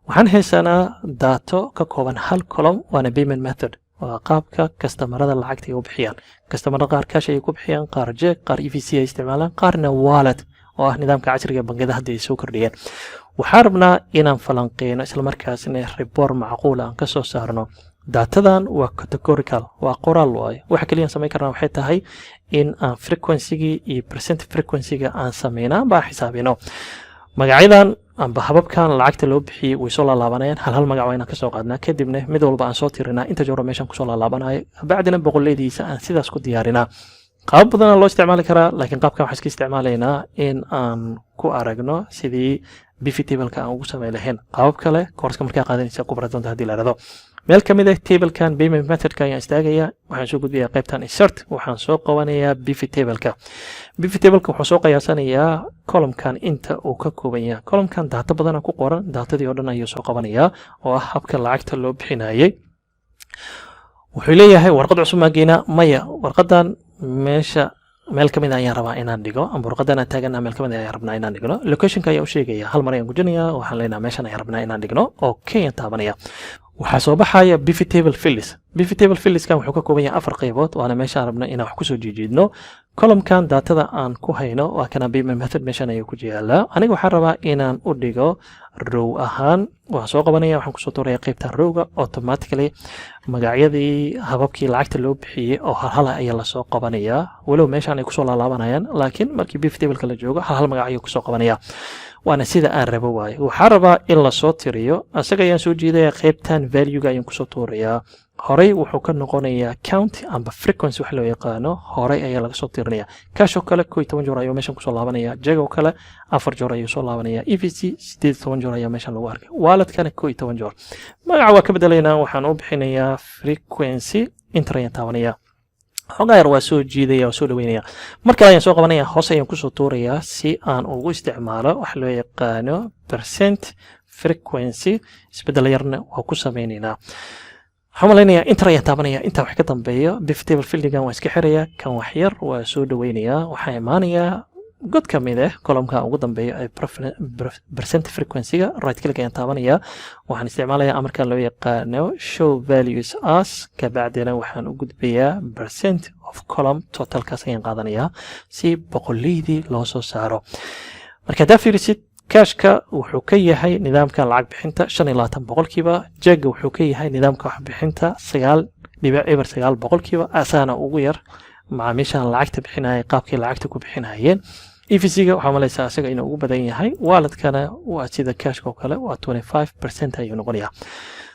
waxaan haysanaa daato ka kooban hal column waana payment method waa qaabka kastamarada lacagta ay u bixiyaan kastamarada qaar cash ay ku bixiyaan qaar jeeg qaar EVC ay isticmaalaan qaarna wallet oo ah nidaamka casriga ee bangiyada hadda ay soo kordhiyeen waxaan rabnaa inaan falanqeyno isla markaasna report macquul ah aan ka soo saarno daatadan waa categorical waa qoraal waaye waxa kaliya sameyn karnaa waxay tahay in aan frequency-gi iyo percent frequency-ga aan sameynaa baa xisaabino magacyadan amba hababkan lacagta loo bixiyay way soo laalaabanayaan hal magac waa inaan ka soo qaadnaa kadibna mid walba aan soo tirinaa inta joor meeshan ku soo laalaabanayo bacdina boqoleediisa aan sidaas ku diyaarinaa qaab badan loo isticmaali karaa laakiin qaabkan waxaan iska isticmaalaynaa in aan ku aragno sidii pivot table-ka aan ugu sameyn lahayn qaabab kale koorska markaa qaadanaysa ku baran doonta haddii la rado meel ka mid ah table-kan payment method-ka ayaan istaagayaa waxaan soo gudbiyaa qaybtan insert waxaan soo qabanayaa pivot table-ka pivot table-ka wuxuu soo qiyaasanayaa column-kan inta uu ka kooban yahay column-kan daato badan ku qoran daatadii oo dhan ayuu soo qabanayaa oo ah habka lacagta loo bixinayay wuxuu leeyahay warqad cusub ma geynaa maya warqadan meesha meel kamid ayaan rabaa inaan dhigo ama warqadan aan taagana meel kamid ayaan rabnaa inaan dhigno location-ka ayaa u sheegaya hal mar ayaan gujinayaa waxaan leenahay meeshan ayaan rabnaa inaan dhigno okay ayaan taabanaya waxaa soo baxaya pivot table fields pivot table fields-kan wuxuu ka kooban yahay 4 qaybood waana meesha aan rabno inaan wax ku soo jiidno column-kan daatada aan ku hayno waa kana payment method meeshan ayuu ku yaalaa aniga waxaan rabaa inaan u dhigo row ahaan waxaan soo qabanaya waxaan kusoo tuuraya qaybta rowga automatically magacyadii hababkii lacagta loo bixiyay oo hal ayaa la soo qabanayaa walow meeshan ay ku soo laalaabanayaan laakiin markii pivot table-ka la joogo hal magac ayuu ku soo qabanayaa waana sida aan rabo waaye waxaan rabaa in la soo tiriyo asaga ayaan soo jeedaya qaybtan value-ga ayaan kusoo tuurayaa horey wuxuu ka noqonayaa count amba frequency wax loo yaqaano horey ayaa laga soo tirinaya cash oo kale 11 joor ayuu meeshan kusoo laabanaya jeg oo kale 4 joor ayuu soo laabanaya EVC 18 joor ayaa meeshan lagu arkay wallet-kana 11 joor magaca waa ka bedelaynaa waxaan u bixinayaa frequency enter ayaan taabanaya xogaa yar waa soo jiidaya oo soo dhaweynaya marka ayaan soo qabanaya hoos ayaan kusoo tuurayaa si aan ugu isticmaalo wax loo yaqaano percent frequency isbedel yarna waa ku sameynaynaa waxaan malaynayaa inter ayaan taabanaya intaa wax ka dambeeyo pivot table field-gan waa iska xirayaa kan wax yar waa soo dhaweynayaa waxaan imaanayaa god ka mid ah column-ka ugu dambeeyo ee percent frequency-ga right click ayaan taabanaya waxaan isticmaalayaa amarka loo yaqaano show values as ka bacdina waxaan u gudbayaa percent of column totalkaas ayaan qaadanayaa si boqoleydii loo soo saaro marka haddaa fiirisid كاشكا wuxuu ka yahay nidaamka lacag bixinta 25 boqolkiiba jeega wuxuu ka yahay nidaamka wax bixinta 9.9 boqolkiiba asana ugu yar macaamiisha lacagta bixinaya qaabkii lacagta ku bixinayeen EVC-ga waxa malaysaa asaga inuu ugu badan yahay wallet-kana waa sida cash-ka oo kale waa 25% ayuu noqonayaa